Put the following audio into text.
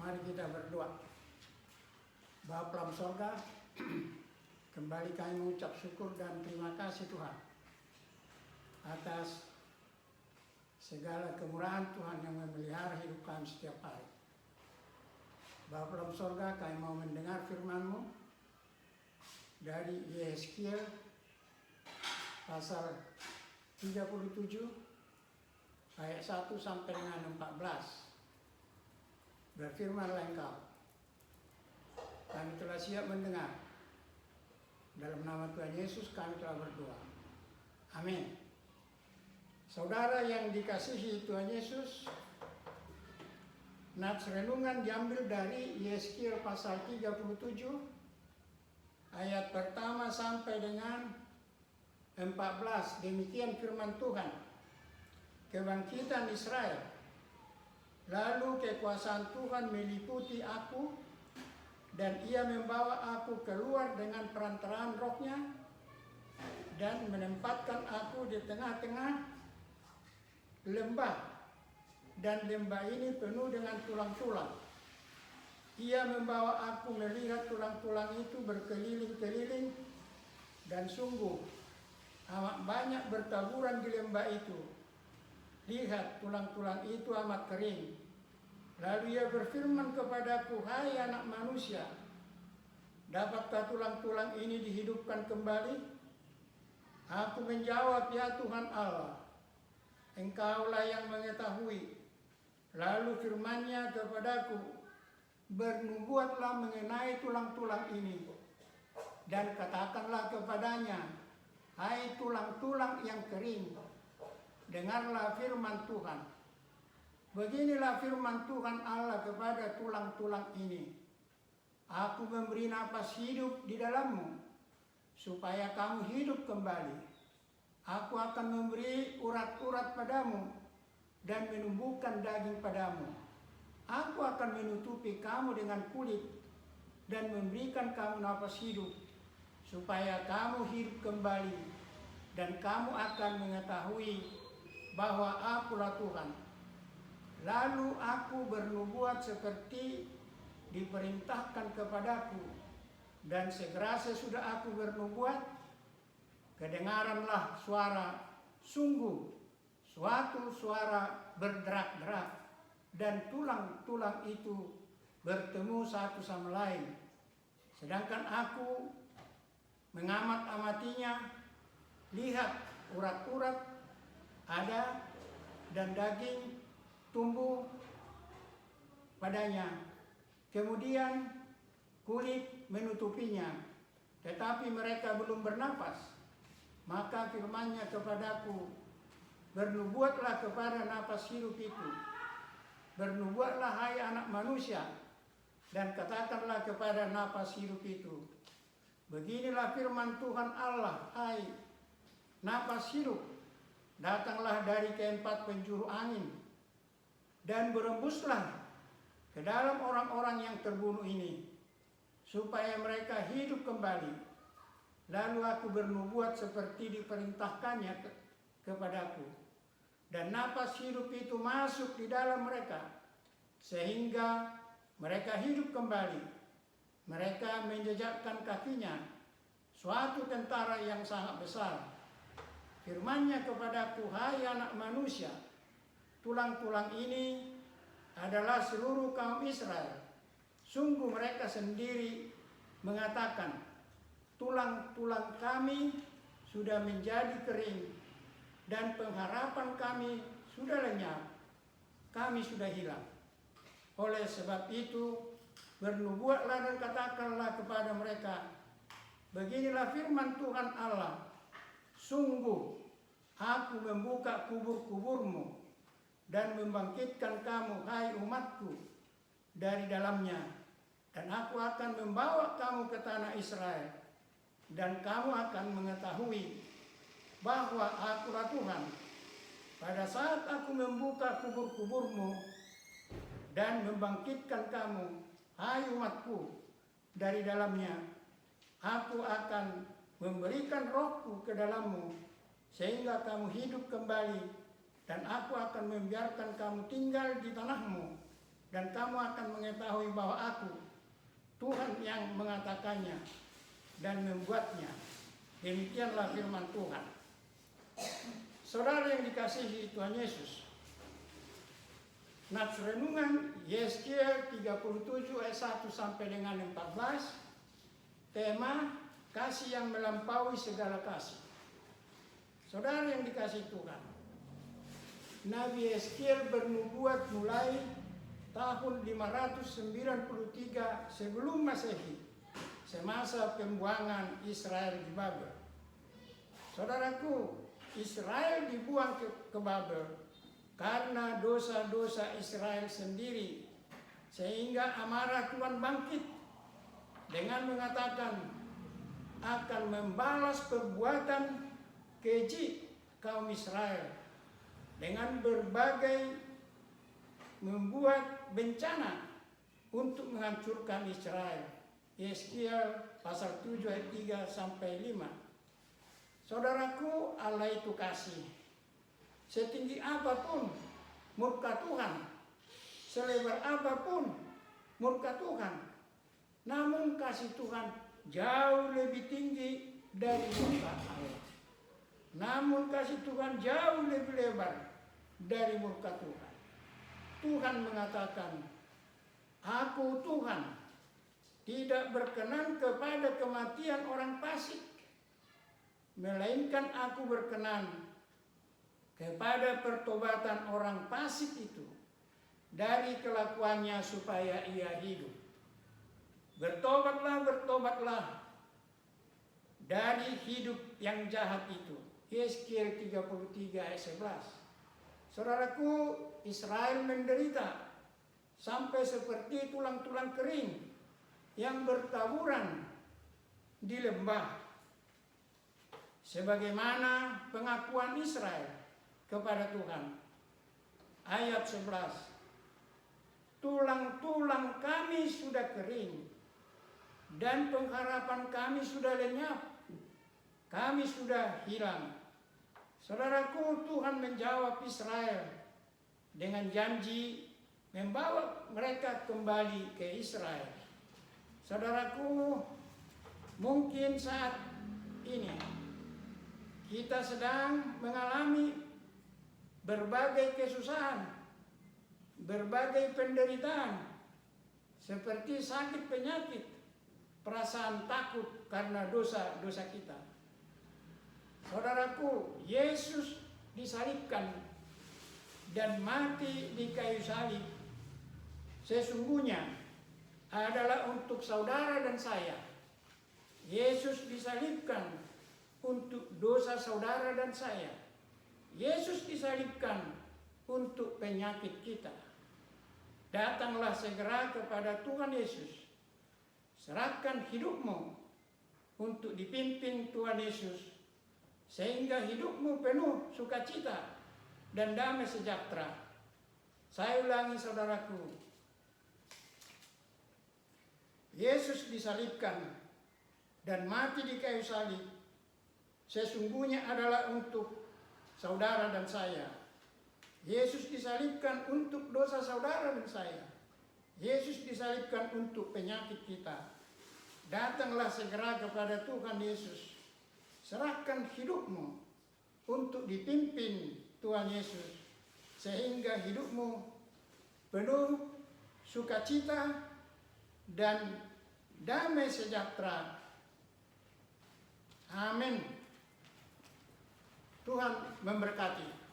Mari kita berdoa. Bapa dalam sorga, kembali kami mengucap syukur dan terima kasih Tuhan atas segala kemurahan Tuhan yang memelihara hidup kami setiap hari. Bapa dalam sorga, kami mau mendengar firman-Mu dari Yehezkiel pasal 37 ayat 1 sampai dengan 14. Berfirmanlah Engkau, kami telah siap mendengar. Dalam nama Tuhan Yesus kami telah berdoa. Amin. Saudara yang dikasihi Tuhan Yesus, nats renungan diambil dari Yehezkiel pasal 37 ayat pertama sampai dengan 14. Demikian firman Tuhan. Kebangkitan Israel. Lalu kekuasaan Tuhan meliputi aku, dan ia membawa aku keluar dengan perantaraan rohnya, dan menempatkan aku di tengah-tengah lembah, dan lembah ini penuh dengan tulang-tulang. Ia membawa aku melihat tulang-tulang itu berkeliling-keliling, dan sungguh amat banyak bertaburan di lembah itu. Lihat, tulang-tulang itu amat kering. Lalu ia berfirman kepadaku, hai anak manusia, dapatkah tulang-tulang ini dihidupkan kembali? Aku menjawab, ya Tuhan Allah, Engkaulah yang mengetahui. Lalu firman-Nya kepadaku, bernubuatlah mengenai tulang-tulang ini, dan katakanlah kepadanya, hai tulang-tulang yang kering, dengarlah firman Tuhan. Beginilah firman Tuhan Allah kepada tulang-tulang ini. Aku memberi napas hidup di dalammu, supaya kamu hidup kembali. Aku akan memberi urat-urat padamu, dan menumbuhkan daging padamu. Aku akan menutupi kamu dengan kulit, dan memberikan kamu napas hidup, supaya kamu hidup kembali, dan kamu akan mengetahui bahwa akulah Tuhan. Lalu aku bernubuat seperti diperintahkan kepadaku, dan segera sesudah aku bernubuat, kedengaranlah suara, sungguh suatu suara berderak-derak, dan tulang-tulang itu bertemu satu sama lain. Sedangkan aku mengamat-amatinya, lihat urat-urat ada, dan daging tumbuh padanya. Kemudian kulit menutupinya, tetapi mereka belum bernapas. Maka firman-Nya kepadaku, bernubuatlah kepada napas hidup itu. Bernubuatlah hai anak manusia, dan katakanlah kepada napas hidup itu, beginilah firman Tuhan Allah, hai napas hidup, datanglah dari keempat penjuru angin, dan berembuslah ke dalam orang-orang yang terbunuh ini, supaya mereka hidup kembali. Lalu aku bernubuat seperti diperintahkannya kepadaku, dan napas hidup itu masuk di dalam mereka, sehingga mereka hidup kembali. Mereka menjejakkan kakinya, suatu tentara yang sangat besar. Firman-Nya kepadaku, hai anak manusia, tulang-tulang ini adalah seluruh kaum Israel. Sungguh mereka sendiri mengatakan, tulang-tulang kami sudah menjadi kering, dan pengharapan kami sudah lenyap, kami sudah hilang. Oleh sebab itu, bernubuatlah dan katakanlah kepada mereka, beginilah firman Tuhan Allah, sungguh aku membuka kubur-kuburmu, dan membangkitkan kamu, hai umatku, dari dalamnya. Dan aku akan membawa kamu ke tanah Israel, dan kamu akan mengetahui bahwa akulah Tuhan. Pada saat aku membuka kubur-kuburmu, dan membangkitkan kamu, hai umatku, dari dalamnya, aku akan memberikan rohku ke dalammu, sehingga kamu hidup kembali, dan aku akan membiarkan kamu tinggal di tanahmu, dan kamu akan mengetahui bahwa aku, Tuhan yang mengatakannya dan membuatnya. Demikianlah firman Tuhan. Saudara yang dikasihi Tuhan Yesus, nats renungan Yeskiel 37 ayat 1 sampai dengan 14, tema kasih yang melampaui segala kasih. Saudara yang dikasihi Tuhan, Nabi Yeskiel bernubuat mulai tahun 593 sebelum Masehi, semasa pembuangan Israel di Babel. Saudaraku, Israel dibuang ke Babel karena dosa-dosa Israel sendiri, sehingga amarah Tuhan bangkit dengan mengatakan akan membalas perbuatan keji kaum Israel dengan berbagai membuat bencana untuk menghancurkan Israel. Yeskiel pasal 7 ayat 3 sampai 5. Saudaraku, Allah itu kasih. Setinggi apapun murka Tuhan, selebar apapun murka Tuhan, namun kasih Tuhan jauh lebih tinggi dari murka Allah. Namun kasih Tuhan jauh lebih lebar dari murka Tuhan. Tuhan mengatakan, aku Tuhan tidak berkenan kepada kematian orang fasik, melainkan aku berkenan kepada pertobatan orang fasik itu dari kelakuannya supaya ia hidup. Bertobatlah, bertobatlah dari hidup yang jahat itu. Yeskiel 33 ayat 11. Saudaraku, Israel menderita sampai seperti tulang-tulang kering yang bertaburan di lembah. Sebagaimana pengakuan Israel kepada Tuhan. Ayat 11. Tulang-tulang kami sudah kering dan pengharapan kami sudah lenyap. Kami sudah hilang. Saudaraku, Tuhan menjawab Israel dengan janji membawa mereka kembali ke Israel. Saudaraku, mungkin saat ini kita sedang mengalami berbagai kesusahan, berbagai penderitaan, seperti sakit penyakit, perasaan takut karena dosa-dosa kita. Saudaraku, Yesus disalibkan dan mati di kayu salib sesungguhnya adalah untuk saudara dan saya. Yesus disalibkan untuk dosa saudara dan saya. Yesus disalibkan untuk penyakit kita. Datanglah segera kepada Tuhan Yesus. Serahkan hidupmu untuk dipimpin Tuhan Yesus, sehingga hidupmu penuh sukacita dan damai sejahtera. Saya ulangi saudaraku, Yesus disalibkan dan mati di kayu salib sesungguhnya adalah untuk saudara dan saya. Yesus disalibkan untuk dosa saudara dan saya. Yesus disalibkan untuk penyakit kita. Datanglah segera kepada Tuhan Yesus. Serahkan hidupmu untuk dipimpin Tuhan Yesus, sehingga hidupmu penuh sukacita dan damai sejahtera. Amin. Tuhan memberkati.